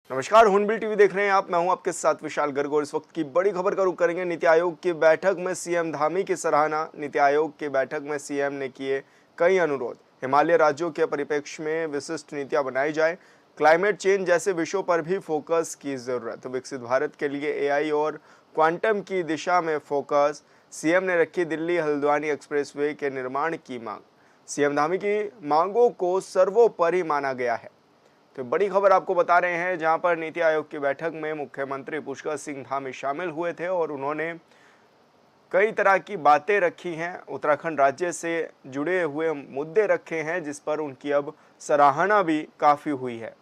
नमस्कार, हुनबिल टीवी देख रहे हैं आप। मैं हूं आपके साथ विशाल गर्ग और इस वक्त की बड़ी खबर का रुख करेंगे। नीति आयोग की बैठक में सीएम धामी की सराहना। नीति आयोग की बैठक में सीएम ने किए कई अनुरोध। हिमालय राज्यों के परिप्रेक्ष्य में विशिष्ट नीतियां बनाई जाए। क्लाइमेट चेंज जैसे विषयों पर भी फोकस की जरूरत। विकसित भारत के लिए एआई और क्वांटम की दिशा में फोकस। सीएम ने रखी दिल्ली हल्द्वानी एक्सप्रेसवे के निर्माण की मांग। सीएम धामी की मांगों को सर्वोपरि माना गया है। तो बड़ी खबर आपको बता रहे हैं, जहां पर नीति आयोग की बैठक में मुख्यमंत्री पुष्कर सिंह धामी शामिल हुए थे और उन्होंने कई तरह की बातें रखी हैं। उत्तराखंड राज्य से जुड़े हुए मुद्दे रखे हैं, जिस पर उनकी अब सराहना भी काफी हुई है।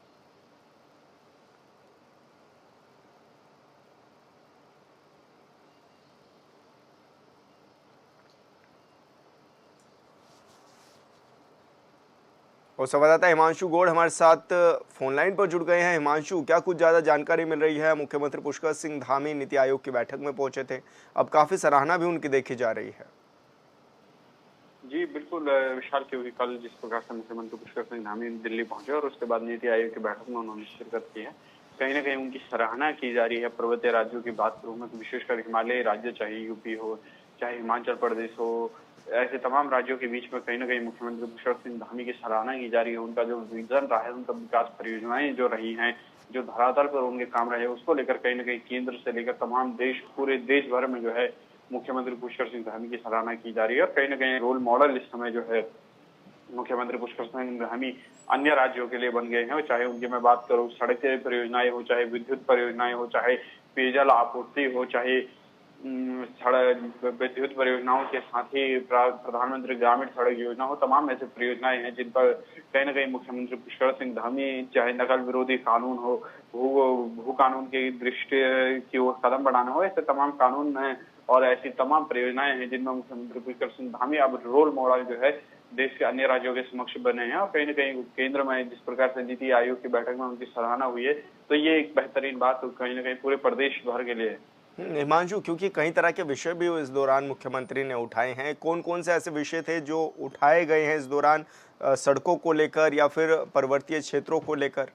और संवाददाता हिमांशु गौड़ हमारे साथ फोन लाइन पर जुड़ गए हैं। हिमांशु, क्या कुछ ज़्यादा जानकारी मिल रही है? मुख्यमंत्री पुष्कर सिंह धामी नीति आयोग की बैठक में पहुंचे थे, अब काफ़ी सराहना भी उनकी देखी जा रही है। जी बिल्कुल विशाल, क्योंकि कल जिस प्रकार से मुख्यमंत्री पुष्कर सिंह धामी दिल्ली पहुंचे और उसके बाद नीति आयोग की बैठक में उन्होंने शिरकत की है, कहीं ना कहीं उनकी सराहना की जा रही है। पर्वतीय राज्यों की बात करूं मैं तो विशेषकर हिमालयी राज्य, चाहे यूपी हो चाहे हिमाचल प्रदेश हो, ऐसे तमाम राज्यों के बीच में कहीं ना कहीं मुख्यमंत्री पुष्कर सिंह धामी की सराहना की जा रही है। उनका जो विजन रहा है, उनका विकास परियोजनाएं जो रही हैं, जो धरातल पर उनके काम रहे, उसको लेकर कहीं ना कहीं केंद्र से लेकर तमाम देश, पूरे देश भर में जो है मुख्यमंत्री पुष्कर सिंह धामी की सराहना की जा रही है। और कहीं ना कहीं रोल मॉडल इस समय जो है मुख्यमंत्री पुष्कर सिंह धामी अन्य राज्यों के लिए बन गए हैं। चाहे उनकी मैं बात करूं, सड़क परियोजनाएं हो, चाहे विद्युत परियोजनाएं हो, चाहे पेयजल आपूर्ति हो, चाहे सड़क विद्युत परियोजनाओं के साथ ही प्रधानमंत्री ग्रामीण सड़क योजना हो, तमाम ऐसी परियोजनाएं हैं जिन पर कहीं ना कहीं मुख्यमंत्री पुष्कर सिंह धामी, चाहे नकल विरोधी कानून हो, भू कानून की दृष्टि की ओर कदम बढ़ाना हो, ऐसे तमाम कानून हैं और ऐसी तमाम परियोजनाएं हैं जिनमें मुख्यमंत्री पुष्कर सिंह धामी अब रोल मॉडल जो है देश के अन्य राज्यों के समक्ष बने हैं। और कहीं ना कहीं केंद्र में जिस प्रकार से नीति आयोग की बैठक में उनकी सराहना हुई है, तो ये एक बेहतरीन बात कहीं ना कहीं पूरे प्रदेश भर के लिए है। हिमांशु, क्योंकि कई तरह के विषय भी इस दौरान मुख्यमंत्री ने उठाए हैं, कौन कौन से ऐसे विषय थे जो उठाए गए हैं इस दौरान? सड़कों को लेकर या फिर पर्वतीय क्षेत्रों को लेकर?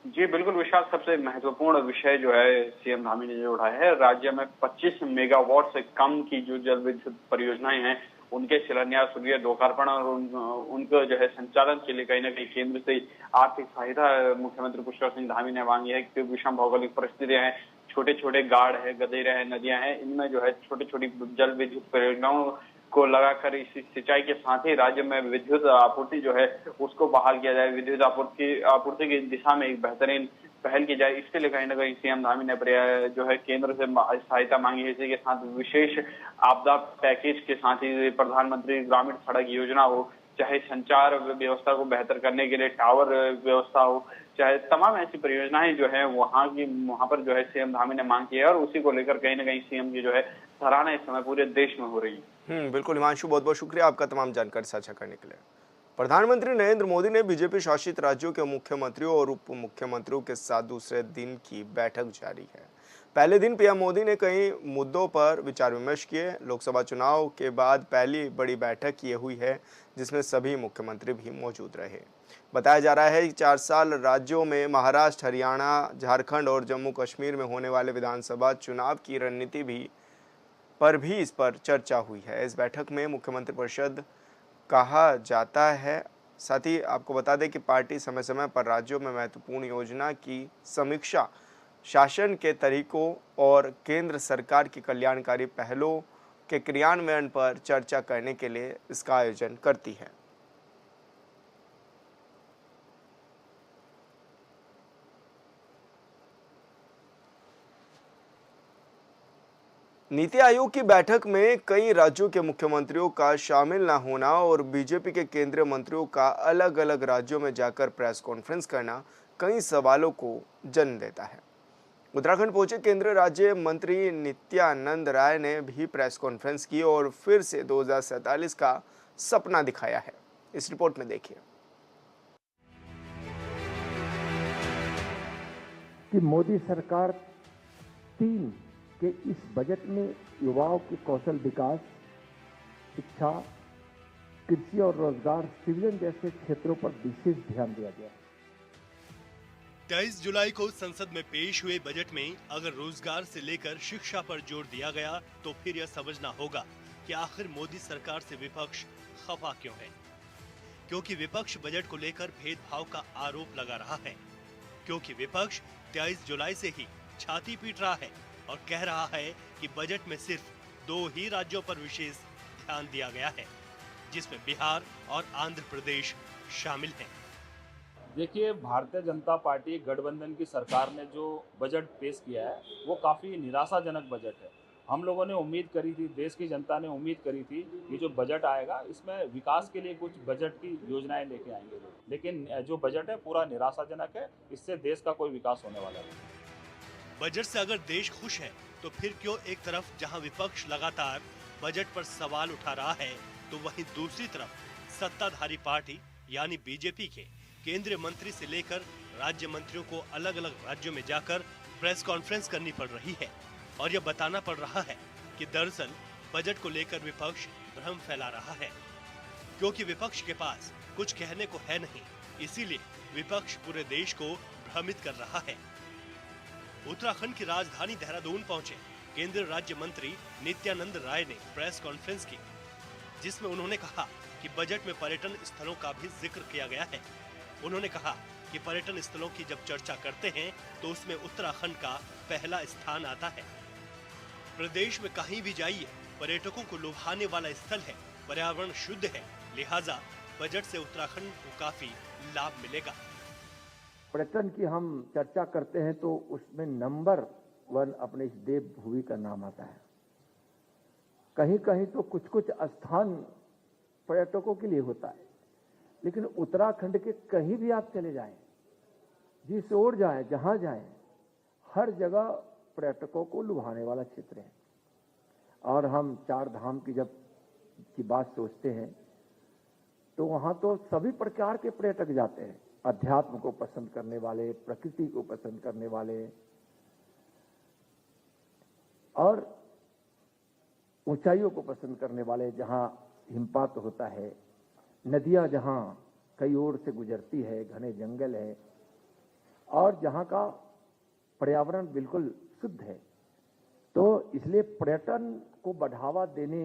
जी बिल्कुल विशाल, सबसे महत्वपूर्ण विषय जो है सीएम धामी ने जो उठाया है, राज्य में 25 मेगावाट से कम की जो जल विद्युत परियोजनाएं हैं उनके शिलान्यास, उनके लोकार्पण और उनको जो है संचालन के लिए कहीं ना कहीं केंद्र से आर्थिक सहायता मुख्यमंत्री पुष्कर सिंह धामी ने मांगी है। क्योंकि विषम भौगोलिक परिस्थितियां हैं, छोटे छोटे गाढ़ है, गदेरे हैं, नदियां हैं, इनमें जो है छोटी छोटी जल विद्युत परियोजनाओं को लगाकर इस सिंचाई के साथ ही राज्य में विद्युत आपूर्ति जो है उसको बहाल किया जाए, विद्युत आपूर्ति की दिशा में एक बेहतरीन पहल की जाए। इसके लिए कहीं ना कहीं सीएम धामी ने जो है केंद्र से सहायता मांगी है। इसी के साथ विशेष आपदा पैकेज के साथ ही प्रधानमंत्री ग्रामीण सड़क योजना हो, चाहे संचार व्यवस्था को बेहतर करने के लिए टावर व्यवस्था हो, चाहे तमाम ऐसी परियोजनाएं जो है वहां पर जो है सीएम धामी ने मांग की है। और उसी को लेकर कहीं ना कहीं सीएम की जो है सराहना इस समय पूरे देश में हो रही है। बिल्कुल हिमांशु, बहुत बहुत शुक्रिया आपका तमाम जानकारी साझा करने के लिए। प्रधानमंत्री नरेंद्र मोदी ने बीजेपी शासित राज्यों के मुख्यमंत्रियों और उप मुख्यमंत्रियों के साथ दूसरे दिन की बैठक जारी है। पहले दिन पीएम मोदी ने कई मुद्दों पर विचार विमर्श किए। लोकसभा चुनाव के बाद पहली बड़ी बैठक ये हुई है जिसमें सभी मुख्यमंत्री भी मौजूद रहे। बताया जा रहा है कि 4 साल राज्यों में महाराष्ट्र, हरियाणा, झारखंड और जम्मू कश्मीर में होने वाले विधानसभा चुनाव की रणनीति भी इस पर चर्चा हुई है। इस बैठक में मुख्यमंत्री परिषद कहा जाता है। साथ ही आपको बता दें कि पार्टी समय समय पर राज्यों में महत्वपूर्ण योजना की समीक्षा, शासन के तरीकों और केंद्र सरकार की कल्याणकारी पहलों के क्रियान्वयन पर चर्चा करने के लिए इसका आयोजन करती है। नीति आयोग की बैठक में कई राज्यों के मुख्यमंत्रियों का शामिल न होना और बीजेपी के केंद्रीय मंत्रियों का अलग अलग राज्यों में जाकर प्रेस कॉन्फ्रेंस करना कई सवालों को जन्म देता है। उत्तराखंड पहुंचे केंद्रीय राज्य मंत्री नित्यानंद राय ने भी प्रेस कॉन्फ्रेंस की और फिर से 2047 का सपना दिखाया है। इस रिपोर्ट में देखिए कि मोदी सरकार 3 के इस बजट में युवाओं के कौशल विकास, शिक्षा, कृषि और रोजगार सृजन जैसे क्षेत्रों पर विशेष ध्यान दिया गया। 23 जुलाई को संसद में पेश हुए बजट में अगर रोजगार से लेकर शिक्षा पर जोर दिया गया तो फिर यह समझना होगा कि आखिर मोदी सरकार से विपक्ष खफा क्यों है। क्योंकि विपक्ष बजट को लेकर भेदभाव का आरोप लगा रहा है। क्योंकि विपक्ष 23 जुलाई से ही छाती पीट रहा है और कह रहा है कि बजट में सिर्फ 2 ही राज्यों पर विशेष ध्यान दिया गया है, जिसमें बिहार और आंध्र प्रदेश शामिल हैं। देखिए, भारतीय जनता पार्टी गठबंधन की सरकार ने जो बजट पेश किया है वो काफ़ी निराशाजनक बजट है। हम लोगों ने उम्मीद करी थी, देश की जनता ने उम्मीद करी थी कि जो बजट आएगा इसमें विकास के लिए कुछ बजट की योजनाएं लेके आएंगे लोग, लेकिन जो बजट है पूरा निराशाजनक है। इससे देश का कोई विकास होने वाला नहीं। बजट से अगर देश खुश है तो फिर क्यों एक तरफ जहां विपक्ष लगातार बजट पर सवाल उठा रहा है तो वहीं दूसरी तरफ सत्ताधारी पार्टी यानी बीजेपी के केंद्रीय मंत्री से लेकर राज्य मंत्रियों को अलग अलग राज्यों में जाकर प्रेस कॉन्फ्रेंस करनी पड़ रही है और यह बताना पड़ रहा है कि दरअसल बजट को लेकर विपक्ष भ्रम फैला रहा है। क्योंकि विपक्ष के पास कुछ कहने को है नहीं, इसीलिए विपक्ष पूरे देश को भ्रमित कर रहा है। उत्तराखंड की राजधानी देहरादून पहुंचे केंद्रीय राज्य मंत्री नित्यानंद राय ने प्रेस कॉन्फ्रेंस की, जिसमें उन्होंने कहा कि बजट में पर्यटन स्थलों का भी जिक्र किया गया है। उन्होंने कहा कि पर्यटन स्थलों की जब चर्चा करते हैं तो उसमें उत्तराखंड का पहला स्थान आता है। प्रदेश में कहीं भी जाइए, पर्यटकों को लुभाने वाला स्थल है, पर्यावरण शुद्ध है, लिहाजा बजट से उत्तराखंड को काफी लाभ मिलेगा। पर्यटन की हम चर्चा करते हैं तो उसमें नंबर 1 अपने इस देवभूमि का नाम आता है। कहीं कहीं तो कुछ कुछ स्थान पर्यटकों के लिए होता है, लेकिन उत्तराखंड के कहीं भी आप चले जाएं, जिस ओर जाएं, जहां जाएं, हर जगह पर्यटकों को लुभाने वाला क्षेत्र है। और हम 4 धाम की बात सोचते हैं तो वहां तो सभी प्रकार के पर्यटक जाते हैं। अध्यात्म को पसंद करने वाले, प्रकृति को पसंद करने वाले, और ऊंचाइयों को पसंद करने वाले, जहां हिमपात होता है, नदियां जहां कई ओर से गुजरती है, घने जंगल है, और जहां का पर्यावरण बिल्कुल शुद्ध है। तो इसलिए पर्यटन को बढ़ावा देने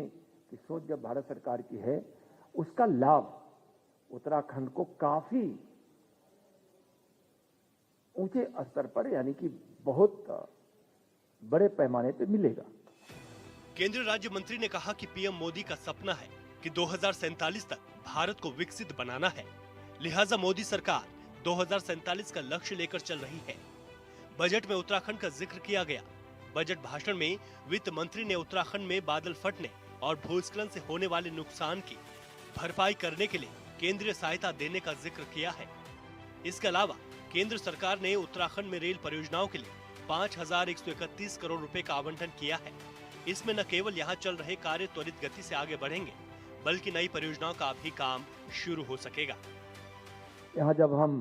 की सोच जब भारत सरकार की है, उसका लाभ उत्तराखंड को काफी ऊंचे स्तर पर, यानी कि बहुत बड़े पैमाने पर मिलेगा। केंद्रीय राज्य मंत्री ने कहा कि पीएम मोदी का सपना है कि 2047 तक भारत को विकसित बनाना है, लिहाजा मोदी सरकार 2047 का लक्ष्य लेकर चल रही है। बजट में उत्तराखंड का जिक्र किया गया। बजट भाषण में वित्त मंत्री ने उत्तराखंड में बादल फटने और भूस्खलन से होने वाले नुकसान की भरपाई करने के लिए केंद्रीय सहायता देने का जिक्र किया है। इसके अलावा केंद्र सरकार ने उत्तराखंड में रेल परियोजनाओं के लिए 5,131 करोड़ रुपए का आवंटन किया है। इसमें न केवल यहाँ चल रहे कार्य त्वरित गति से आगे बढ़ेंगे, बल्कि नई परियोजनाओं का भी काम शुरू हो सकेगा। यहाँ जब हम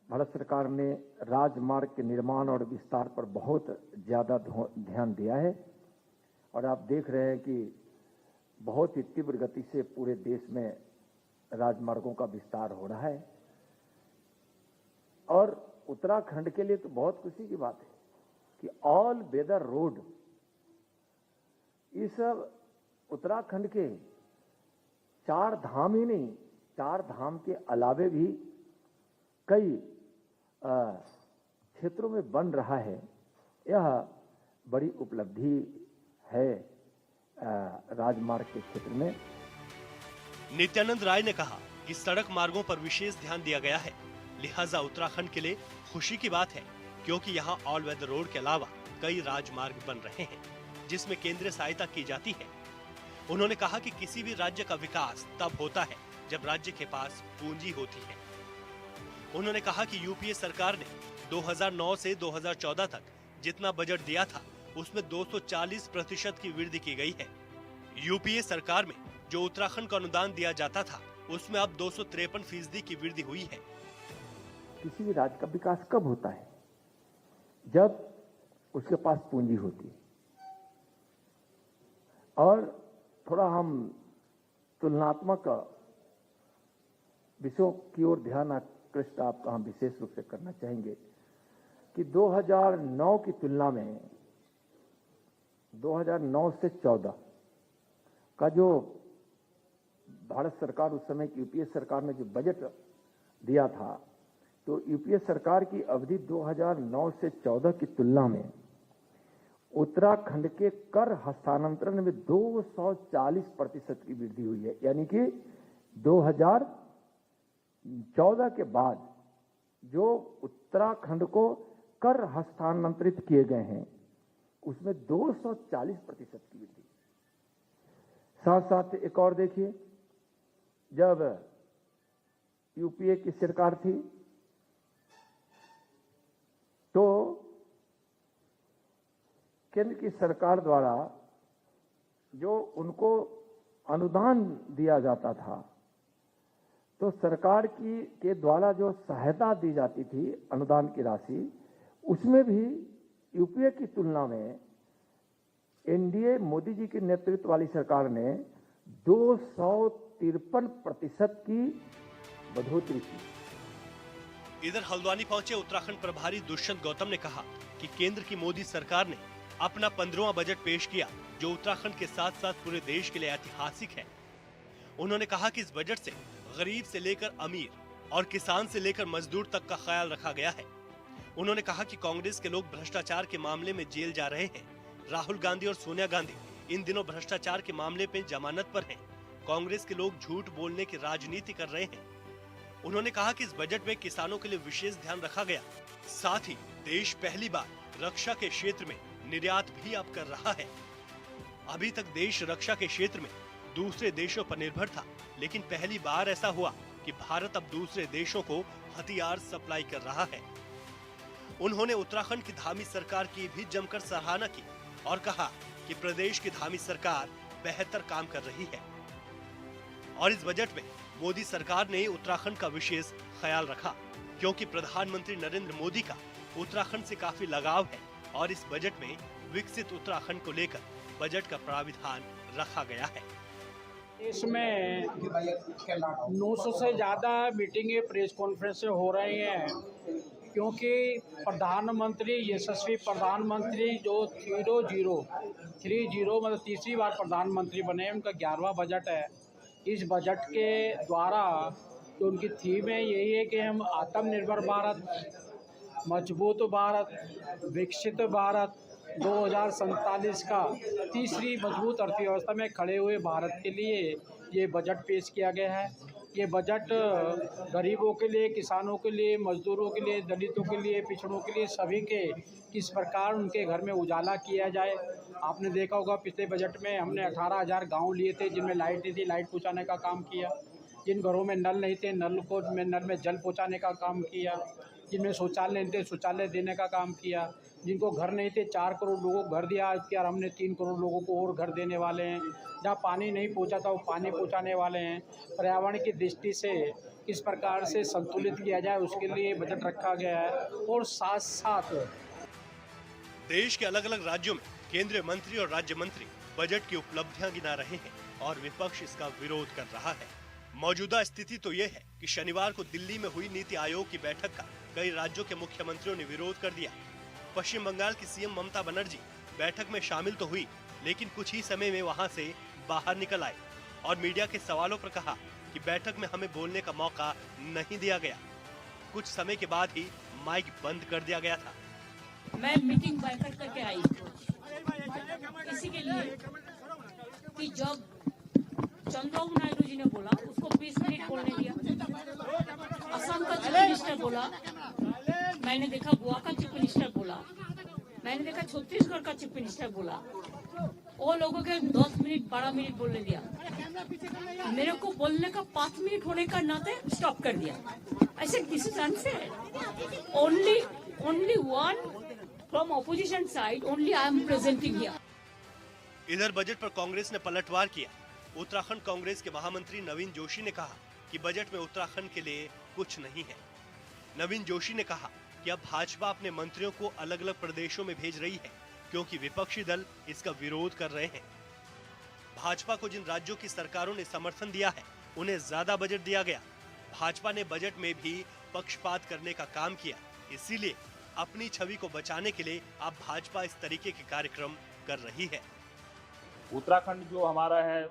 भारत सरकार ने राजमार्ग के निर्माण और विस्तार पर बहुत ज्यादा ध्यान दिया है, और आप देख रहे हैं कि बहुत ही तीव्र गति से पूरे देश में राजमार्गों का विस्तार हो रहा है। और उत्तराखंड के लिए तो बहुत खुशी की बात है कि ऑल वेदर रोड, इस उत्तराखंड के 4 धाम ही नहीं, 4 धाम के अलावे भी कई क्षेत्रों में बन रहा है। यह बड़ी उपलब्धि है राजमार्ग के क्षेत्र में। नित्यानंद राय ने कहा कि सड़क मार्गों पर विशेष ध्यान दिया गया है, लिहाजा उत्तराखंड के लिए खुशी की बात है, क्योंकि यहाँ ऑल वेदर रोड के अलावा कई राजमार्ग बन रहे हैं जिसमें केंद्रीय सहायता की जाती है। उन्होंने कहा कि किसी भी राज्य का विकास तब होता है जब राज्य के पास पूंजी होती है। उन्होंने कहा कि यूपीए सरकार ने 2009 से 2014 तक जितना बजट दिया था उसमें 240% की वृद्धि की गई है। यूपीए सरकार में जो उत्तराखंड को अनुदान दिया जाता था उसमें अब 253% की वृद्धि हुई है। किसी भी राज्य का विकास कब होता है? जब उसके पास पूंजी होती है। और थोड़ा हम तुलनात्मक विषयों की ओर ध्यान उत्कृष्ट आपका हम विशेष रूप से करना चाहेंगे कि 2009 की तुलना में 2009 से 14 का जो भारत सरकार उस समय की यूपीए सरकार ने जो बजट दिया था, तो यूपीए सरकार की अवधि 2009 से 14 की तुलना में उत्तराखंड के कर हस्तांतरण में 240% की वृद्धि हुई है। यानी कि 2014 के बाद जो उत्तराखंड को कर हस्तांतरित किए गए हैं उसमें 240% की वृद्धि। साथ साथ एक और देखिए, जब यूपीए की सरकार थी तो केंद्र की सरकार द्वारा जो उनको अनुदान दिया जाता था, तो सरकार के द्वारा जो सहायता दी जाती थी अनुदान की राशि, उसमें भी यूपीए की तुलना में एनडीए मोदी जी के नेतृत्व वाली सरकार ने 253% की बढ़ोतरी की। इधर हल्द्वानी पहुंचे उत्तराखंड प्रभारी दुष्यंत गौतम ने कहा कि केंद्र की मोदी सरकार ने अपना 15वां बजट पेश किया, जो उत्तराखंड के साथ साथ पूरे देश के लिए ऐतिहासिक है। उन्होंने कहा कि इस बजट से गरीब से लेकर अमीर और किसान से लेकर मजदूर तक का ख्याल रखा गया है। उन्होंने कहा कि कांग्रेस के लोग भ्रष्टाचार के मामले में जेल जा रहे हैं। राहुल गांधी और सोनिया गांधी इन दिनों भ्रष्टाचार के मामले पे जमानत पर हैं। कांग्रेस के लोग झूठ बोलने की राजनीति कर रहे हैं। उन्होंने कहा कि इस बजट में किसानों के लिए विशेष ध्यान रखा गया। साथ ही देश पहली बार रक्षा के क्षेत्र में निर्यात भी अब कर रहा है। अभी तक देश रक्षा के क्षेत्र में दूसरे देशों पर निर्भर था, लेकिन पहली बार ऐसा हुआ कि भारत अब दूसरे देशों को हथियार सप्लाई कर रहा है। उन्होंने उत्तराखंड की धामी सरकार की भी जमकर सराहना की और कहा कि प्रदेश की धामी सरकार बेहतर काम कर रही है। और इस बजट में मोदी सरकार ने उत्तराखंड का विशेष ख्याल रखा, क्योंकि प्रधानमंत्री नरेंद्र मोदी का उत्तराखंड से काफी लगाव है और इस बजट में विकसित उत्तराखंड को लेकर बजट का प्राविधान रखा गया है। इसमें 900 से ज़्यादा मीटिंगें, प्रेस कॉन्फ्रेंसें हो रही हैं, क्योंकि प्रधानमंत्री, यशस्वी प्रधानमंत्री जो 30 मतलब तीसरी बार प्रधानमंत्री बने, उनका 11वां बजट है। इस बजट के द्वारा जो उनकी थीम है यही है कि हम आत्मनिर्भर भारत, मजबूत भारत, विकसित भारत 2047 का तीसरी मजबूत अर्थव्यवस्था में खड़े हुए भारत के लिए ये बजट पेश किया गया है। ये बजट गरीबों के लिए, किसानों के लिए, मजदूरों के लिए, दलितों के लिए, पिछड़ों के लिए, सभी के किस प्रकार उनके घर में उजाला किया जाए। आपने देखा होगा पिछले बजट में हमने 18,000 गाँव लिए थे जिनमें लाइट नहीं थी, लाइट पहुँचाने का काम किया। जिन घरों में नल नहीं थे, नल में जल पहुँचाने का काम किया। जिनमें शौचालय नहीं थे, शौचालय देने का काम किया। जिनको घर नहीं थे, 4 करोड़ लोगों को घर दिया। इसके और हमने 3 करोड़ लोगों को और घर देने वाले हैं। जहाँ पानी नहीं पहुँचा था वो पानी पहुँचाने वाले हैं। पर्यावरण की दृष्टि से किस प्रकार से संतुलित किया जाए उसके लिए बजट रखा गया है। और साथ साथ देश के अलग अलग राज्यों में केंद्रीय मंत्री और राज्य मंत्री बजट की उपलब्धियां गिना रहे हैं और विपक्ष इसका विरोध कर रहा है। मौजूदा स्थिति तो ये है कि शनिवार को दिल्ली में हुई नीति आयोग की बैठक का कई राज्यों के मुख्यमंत्रियों ने विरोध कर दिया। पश्चिम बंगाल की सीएम ममता बनर्जी बैठक में शामिल तो हुई, लेकिन कुछ ही समय में वहां से बाहर निकल आए और मीडिया के सवालों पर कहा कि बैठक में हमें बोलने का मौका नहीं दिया गया। कुछ समय के बाद ही माइक बंद कर दिया गया था। मैं मीटिंग बैठक करके आई इसी के लिए कि जब चंद्रबाबू नायडू जी ने बोला उसको 20 मिनट बोलने दिया। असम का चीफ मिनिस्टर बोला, मैंने देखा गोवा का चीफ मिनिस्टर बोला, मैंने देखा छत्तीसगढ़ का चीफ मिनिस्टर बोला। वो लोगों के 10 मिनट 12 मिनट बोलने दिया। मेरे को बोलने का 5 मिनट होने का नाते स्टॉप कर दिया। ऐसे this is unfair. Only one from opposition side, only I am presenting here. इधर बजट पर कांग्रेस ने पलटवार किया। उत्तराखंड कांग्रेस के महामंत्री नवीन जोशी ने कहा कि बजट में उत्तराखंड के लिए कुछ नहीं है। नवीन जोशी ने कहा कि अब भाजपा अपने मंत्रियों को अलग अलग प्रदेशों में भेज रही है, क्योंकि विपक्षी दल इसका विरोध कर रहे हैं। भाजपा को जिन राज्यों की सरकारों ने समर्थन दिया है उन्हें ज्यादा बजट दिया गया। भाजपा ने बजट में भी पक्षपात करने का काम किया। इसीलिए अपनी छवि को बचाने के लिए अब भाजपा इस तरीके के कार्यक्रम कर रही है। उत्तराखंड जो हमारा है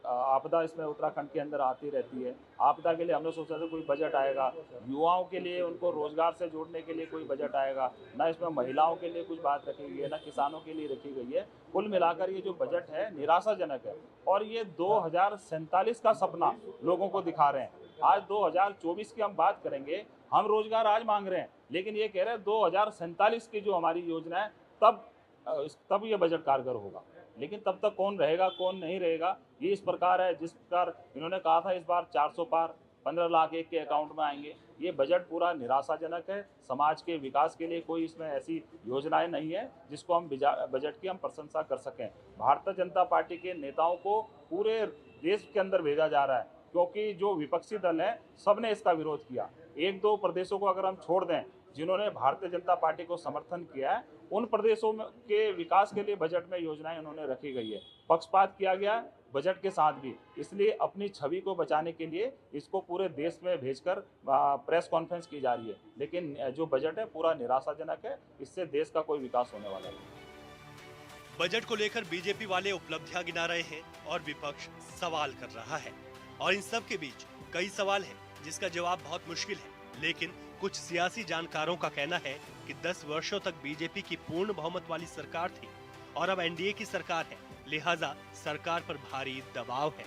आपदा इसमें उत्तराखंड के अंदर आती रहती है। आपदा के लिए हमने सोचा था कोई बजट आएगा, युवाओं के लिए उनको रोजगार से जोड़ने के लिए कोई बजट आएगा, ना इसमें महिलाओं के लिए कुछ बात रखी गई है, ना किसानों के लिए रखी गई है। कुल मिलाकर ये जो बजट है निराशाजनक है और ये 2047 का सपना लोगों को दिखा रहे हैं। आज 2024 की हम बात करेंगे, हम रोजगार आज मांग रहे हैं, लेकिन ये कह रहे हैं 2047 की जो हमारी योजना है तब ये बजट कारगर होगा। लेकिन तब तक कौन रहेगा कौन नहीं रहेगा, ये इस प्रकार है जिस प्रकार इन्होंने कहा था इस बार 400 पार 15 लाख एक के अकाउंट में आएंगे। ये बजट पूरा निराशाजनक है। समाज के विकास के लिए कोई इसमें ऐसी योजनाएं नहीं है जिसको हम बजट की हम प्रशंसा कर सकें। भारतीय जनता पार्टी के नेताओं को पूरे देश के अंदर भेजा जा रहा है, क्योंकि जो विपक्षी दल है सबने इसका विरोध किया। एक दो प्रदेशों को अगर हम छोड़ दें जिन्होंने भारतीय जनता पार्टी को समर्थन किया है, उन प्रदेशों के विकास के लिए बजट में योजनाएं उन्होंने रखी गई है। पक्षपात किया गया बजट के साथ भी, इसलिए अपनी छवि को बचाने के लिए इसको पूरे देश में भेजकर प्रेस कॉन्फ्रेंस की जा रही है। लेकिन जो बजट है पूरा निराशाजनक है, इससे देश का कोई विकास होने वाला नहीं। बजट को लेकर बीजेपी वाले उपलब्धियां गिना रहे हैं और विपक्ष सवाल कर रहा है, और इन सब के बीच कई सवाल हैं जिसका जवाब बहुत मुश्किल है। लेकिन कुछ सियासी जानकारों का कहना है कि 10 वर्षों तक बीजेपी की पूर्ण बहुमत वाली सरकार थी और अब एनडीए की सरकार है, लिहाजा सरकार पर भारी दबाव है।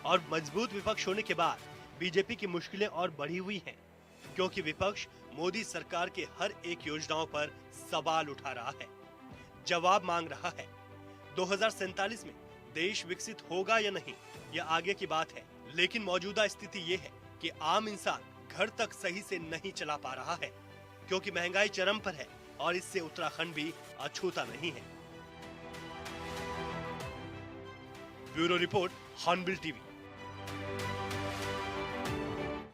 और मजबूत विपक्ष होने के बाद बीजेपी की मुश्किलें और बढ़ी हुई हैं, क्योंकि विपक्ष मोदी सरकार के हर एक योजनाओं पर सवाल उठा रहा है, जवाब मांग रहा है। 2047 में देश विकसित होगा या नहीं, यह आगे की बात है। लेकिन मौजूदा स्थिति ये है कि आम इंसान घर तक सही से नहीं चला पा रहा है, क्योंकि महंगाई चरम पर है और इससे उत्तराखंड भी अछूता नहीं है। Bureau report, hornbill TV.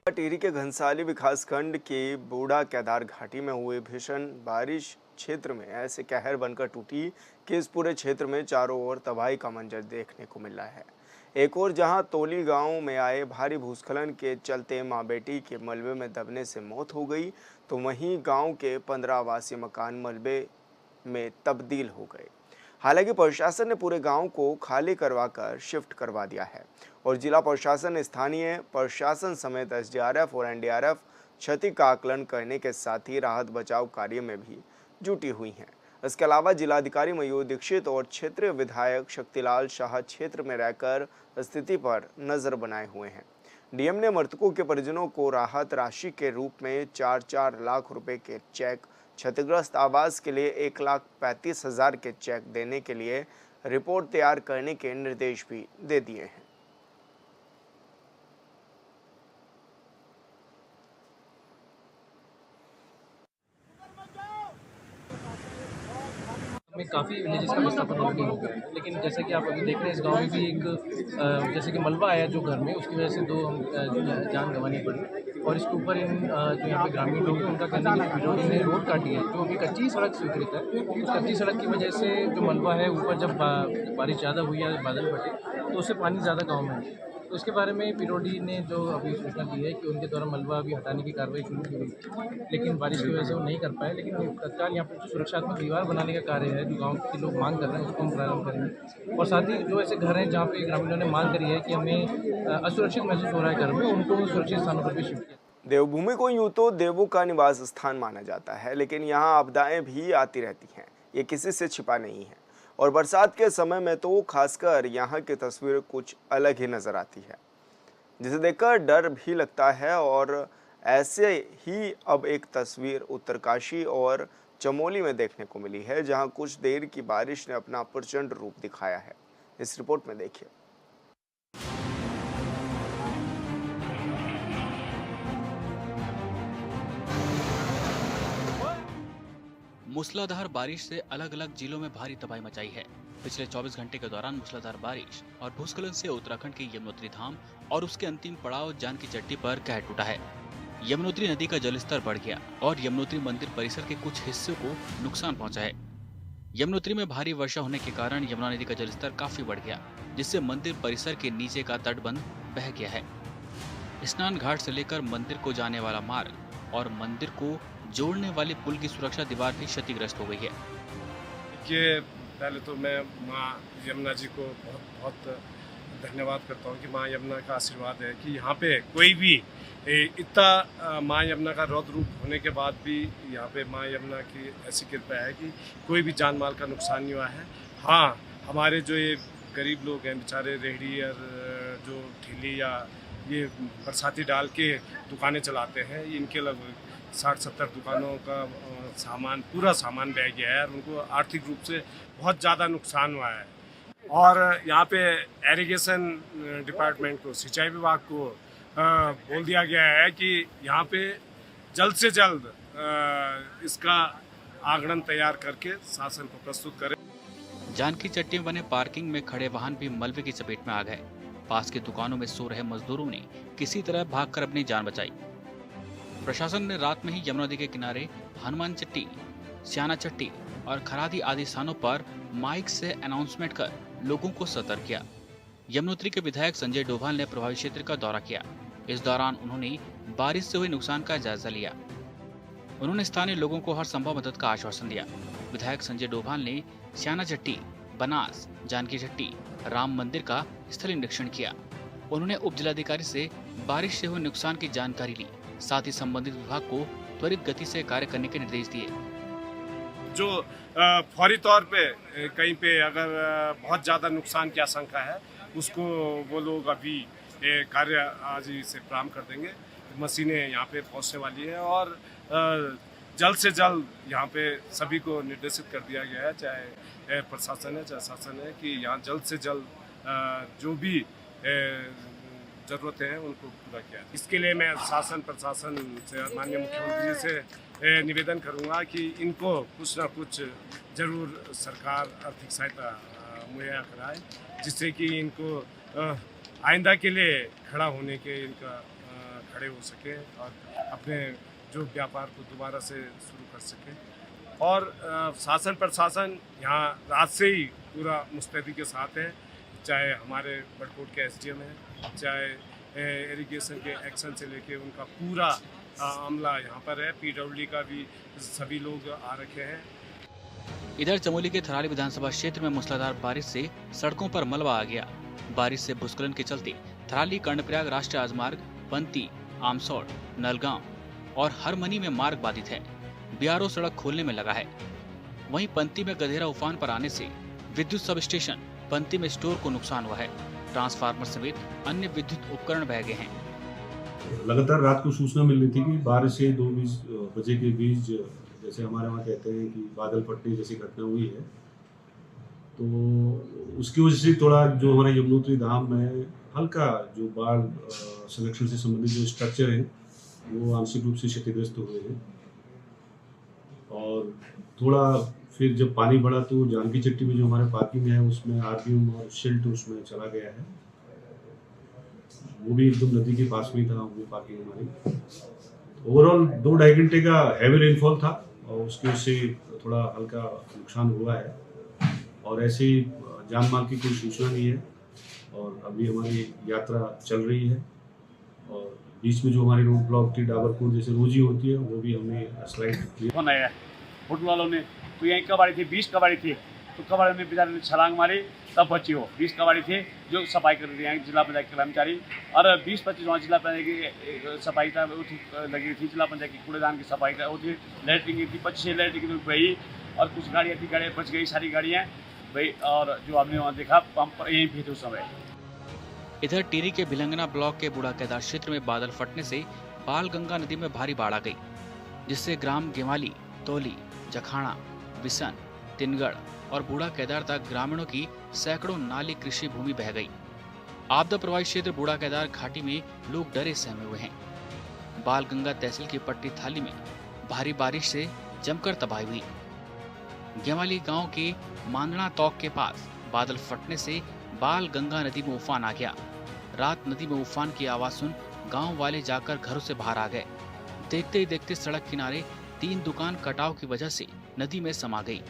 Tehri के घनसाली विकासखंड के बूढ़ा केदार घाटी में हुए भीषण बारिश क्षेत्र में ऐसे कहर बनकर टूटी कि इस पूरे क्षेत्र में चारों ओर तबाही का मंजर देखने को मिल रहा है। एक और जहां तोली गांव में आए भारी भूस्खलन के चलते मां बेटी के मलबे में दबने से मौत हो गई, तो वहीं गांव के 15 आवासीय मकान मलबे में तब्दील हो गए। हालांकि प्रशासन ने पूरे गांव को खाली करवाकर शिफ्ट करवा दिया है और जिला प्रशासन, स्थानीय प्रशासन समेत एसडीआरएफ और एनडीआरएफ क्षति का आकलन करने के साथ ही राहत बचाव कार्य में भी जुटी हुई हैं। इसके अलावा जिलाधिकारी मयूर दीक्षित और क्षेत्रीय विधायक शक्तिलाल शाह क्षेत्र में रहकर स्थिति पर नजर बनाए हुए हैं। डीएम ने मृतकों के परिजनों को राहत राशि के रूप में 4-4 लाख रुपए के चेक, क्षतिग्रस्त आवास के लिए 1,35,000 के चेक देने के लिए रिपोर्ट तैयार करने के निर्देश भी दे दिए हैं। में काफ़ी विलेजेस का विस्थापन ऑलरेडी हो गया है, लेकिन जैसे कि आप अभी देख रहे हैं इस गांव में भी एक जैसे कि मलबा आया जो घर में, उसकी वजह से 2 जान गंवानी पड़ी। और इसके ऊपर जो यहाँ पे ग्रामीण लोग हैं उनका कहना है कि बिजोड़ी ने रोड काटी है जो अभी कच्ची सड़क स्वीकृत है। उस कच्ची सड़क की वजह से जो मलबा है ऊपर जब बारिश ज़्यादा हुई या बादल फटे तो उससे पानी ज़्यादा गाँव में है। तो इसके बारे में पिरोडी ने जो अभी सूचना दी है कि उनके द्वारा मलबा अभी हटाने की कार्रवाई शुरू की गई, लेकिन बारिश की वजह से वो नहीं कर पाए। लेकिन तत्काल यहाँ पर जो सुरक्षात्मक दीवार बनाने का कार्य है जो गांव के लोग मांग कर रहे हैं उसको हम प्रारंभ करेंगे। और साथ ही जो ऐसे घर हैं जहाँ पे ग्रामीणों ने मांग करी है कि हमें असुरक्षित महसूस हो रहा है घर में, उनको सुरक्षित स्थानों पर भी शिफ्ट किया। देवभूमि को यूं तो देवों का निवास स्थान माना जाता है, लेकिन यहाँ आपदाएं भी आती रहती हैं, ये किसी से छिपा नहीं है। और बरसात के समय में तो खासकर यहाँ की तस्वीर कुछ अलग ही नजर आती है, जिसे देखकर डर भी लगता है। और ऐसे ही अब एक तस्वीर उत्तरकाशी और चमोली में देखने को मिली है, जहां कुछ देर की बारिश ने अपना प्रचंड रूप दिखाया है। इस रिपोर्ट में देखिए। मूसलाधार बारिश से अलग अलग जिलों में भारी तबाही मचाई है। पिछले 24 घंटे के दौरान मूसलाधार बारिश और भूस्खलन से उत्तराखंड के यमुनोत्री धाम और उसके अंतिम पड़ाव जानकी चट्टी पर कहर टूटा है। यमुनोत्री नदी का जलस्तर बढ़ गया और यमुनोत्री मंदिर परिसर के कुछ हिस्सों को नुकसान पहुंचा है। यमुनोत्री में भारी वर्षा होने के कारण यमुना नदी का जलस्तर काफी बढ़ गया, जिससे मंदिर परिसर के नीचे का तटबंध बह गया है। स्नान घाट से लेकर मंदिर को जाने वाला मार्ग और मंदिर को जोड़ने वाले पुल की सुरक्षा दीवार भी क्षतिग्रस्त हो गई है। कि पहले तो मैं माँ यमुना जी को बहुत बहुत धन्यवाद करता हूँ कि माँ यमुना का आशीर्वाद है कि यहाँ पे कोई भी इतना माँ यमुना का रौद्र रूप होने के बाद भी यहाँ पे माँ यमुना की ऐसी कृपा है कि कोई भी जान माल का नुकसान नहीं हुआ है। हाँ, हमारे जो ये गरीब लोग हैं बेचारे रेहड़ी और जो ठेली या ये बरसाती डाल के दुकानें चलाते हैं, इनके लगभग 60-70 दुकानों का सामान पूरा सामान बह गया है और उनको आर्थिक रूप से बहुत ज़्यादा नुकसान हुआ है। और यहाँ पे एरिगेशन डिपार्टमेंट को, सिंचाई विभाग को बोल दिया गया है कि यहाँ पे जल्द से जल्द इसका आंकड़न तैयार करके शासन को प्रस्तुत करें। जानकी चट्टी में बने पार्किंग में खड़े वाहन भी मलबे की चपेट में आ गए। पास की दुकानों में सो रहे मजदूरों ने किसी तरह भागकर अपनी जान बचाई। प्रशासन ने रात में ही यमुना नदी के किनारे हनुमान चट्टी, स्याना चट्टी और खरादी आदि स्थानों पर माइक से अनाउंसमेंट कर लोगों को सतर्क किया। यमुनोत्री के विधायक संजय डोभाल ने प्रभावित क्षेत्र का दौरा किया। इस दौरान उन्होंने बारिश से हुए नुकसान का जायजा लिया। उन्होंने स्थानीय लोगों को हर संभव मदद का आश्वासन दिया। विधायक संजय डोभाल ने स्याना चट्टी, बनास, जानकी चट्टी, राम मंदिर का स्थलीय निरीक्षण किया। उन्होंने उप जिलाधिकारी से बारिश से हुए नुकसान की जानकारी ली। साथ ही संबंधित विभाग को त्वरित गति से कार्य करने के निर्देश दिए। जो फौरी तौर पे कहीं पे अगर बहुत ज़्यादा नुकसान की आशंका है उसको वो लोग अभी कार्य आज ही से प्रारंभ कर देंगे। मशीनें यहाँ पे पहुँचने वाली है और जल्द से जल्द यहाँ पे सभी को निर्देशित कर दिया गया है, चाहे प्रशासन है चाहे शासन है, कि यहाँ जल्द से जल्द जो भी ज़रूरतें हैं उनको पूरा किया। इसके लिए मैं शासन प्रशासन से और माननीय मुख्यमंत्री जी से निवेदन करूंगा कि इनको कुछ ना कुछ जरूर सरकार आर्थिक सहायता मुहैया कराए, जिससे कि इनको आइंदा के लिए खड़ा होने के इनका खड़े हो सके और अपने जो व्यापार को दोबारा से शुरू कर सके। और शासन प्रशासन यहाँ रात से ही पूरा मुस्तैदी के साथ है, चाहे हमारे बड़कोट के एसडीएम है, चाहे इरिगेशन के एक्शन से लेके उनका पूरा अमला यहाँ पर है, पीडब्ल्यूडी का भी सभी लोग आ रखे हैं। इधर चमोली के थराली विधानसभा क्षेत्र में मूसलाधार बारिश से सड़कों पर मलबा आ गया। बारिश से भूस्खलन के चलते थराली कर्णप्रयाग राष्ट्रीय राजमार्ग, पंती, आमसौड़, नलगांव और हरमनी में मार्ग बाधित है। बीआरओ सड़क खोलने में लगा है। वहीं पंती में गधेरा उफान पर आने से विद्युत सब स्टेशन पंती में स्टोर को नुकसान हुआ है। ट्रांसफार्मर समेत अन्य विद्युत उपकरण बह गए हैं। लगातार रात को सूचना मिल रही थी कि 12 से 2 बजे के बीच, जैसे हमारे वहाँ कहते हैं कि बादल फटने जैसी घटना हुई है, तो उसकी वजह से थोड़ा जो हमारे यमुनोत्री धाम में हल्का जो बाढ़ संरक्षण से संबंधित जो स्ट्रक्चर है वो आंशिक रूप से क्षतिग्रस्त हुए हैं। और थोड़ा फिर जब पानी बढ़ा तो जानकी चट्टी में जो हमारे पार्किंग है उसमें आरबीएम और शिल्ट उसमें चला गया है। वो भी एकदम नदी के पास में था वो पार्किंग हमारी। ओवरऑल 2-2.5 घंटे का हैवी रेनफॉल था और उसकी वजह से थोड़ा हल्का नुकसान हुआ है। और ऐसे जान माल की कोई सूचना नहीं है और अभी हमारी यात्रा चल रही है। और बीच में जो हमारी रोड ब्लॉक थी डाबरपुर जैसे रोजी होती है वो भी हमें स्लाइड बनाया है। होटल वालों ने तो यहीं कबाड़ी थी, 20 कबाड़ी थी, तो कबाड़ी में बेचारे ने छलांग मारी तब बची हो। 20 कबाड़ी थी जो सफाई कर रही हैं जिला पंचायत के कर्मचारी, और 20-25 वहाँ जिला पंचायत की सफाई का लगी थी, जिला पंचायत की कूड़ेदान की सफाई का होती, लैटरिन की थी, 25 लैटरिन की बही, और कुछ गाड़ियाँ थी, गाड़ियाँ बच गई, सारी गाड़ियाँ भाई। और जो आपने वहाँ देखा पंप यहीं भी थे उस समय। इधर टिहरी के भिलंगना ब्लॉक के बूढ़ा केदार क्षेत्र में बादल फटने से बाल गंगा नदी में भारी बाढ़ आ गई, जिससे ग्राम गेमाली, तोली, जखाना, बिसन, तिनगढ़ और बूढ़ा केदार तक ग्रामीणों की सैकड़ों नाली कृषि भूमि बह गई। आपदा प्रभावित क्षेत्र बूढ़ा केदार घाटी में लोग डरे सहमे हुए हैं। बाल गंगा तहसील की पट्टी थाली में भारी बारिश से जमकर तबाही हुई। गेमाली गांव के मांदना तौक के पास बादल फटने से बाल गंगा नदी में उफान आ गया। रात नदी में उफान की आवाज सुन गांव वाले जाकर घरों से बाहर आ गए। देखते ही देखते सड़क किनारे 3 दुकान कटाव की वजह से नदी में समा गई।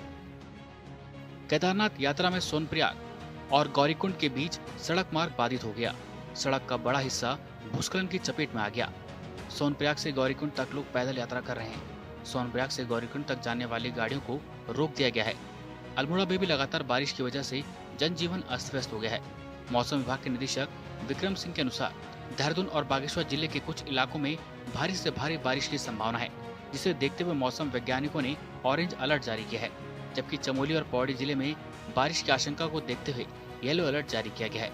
केदारनाथ यात्रा में सोनप्रयाग और गौरीकुंड के बीच सड़क मार्ग बाधित हो गया। सड़क का बड़ा हिस्सा भूस्खलन की चपेट में आ गया। सोनप्रयाग से गौरीकुंड तक लोग पैदल यात्रा कर रहे हैं। सोनप्रयाग से गौरीकुंड तक जाने वाली गाड़ियों को रोक दिया गया है। अल्मोड़ा में भी लगातार बारिश की वजह से जनजीवन अस्त व्यस्त हो गया है। मौसम विभाग के निदेशक विक्रम सिंह के अनुसार देहरादून और बागेश्वर जिले के कुछ इलाकों में भारी से भारी बारिश की संभावना है, जिसे देखते हुए मौसम वैज्ञानिकों ने ऑरेंज अलर्ट जारी किया है। जबकि चमोली और पौड़ी जिले में बारिश की आशंका को देखते हुए येलो अलर्ट जारी किया गया है।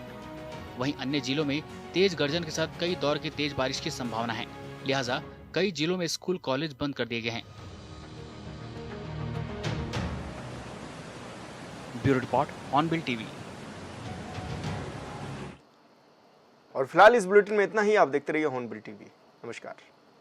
वहीं अन्य जिलों में तेज गर्जन के साथ कई दौर की तेज बारिश की संभावना है, लिहाजा कई जिलों में स्कूल कॉलेज बंद कर दिए गए हैं। ब्यूरो रिपोर्ट, ऑनबिल टीवी। और फिलहाल इस बुलेटिन में इतना ही। आप देखते रहिए हॉर्नबिल टीवी। नमस्कार।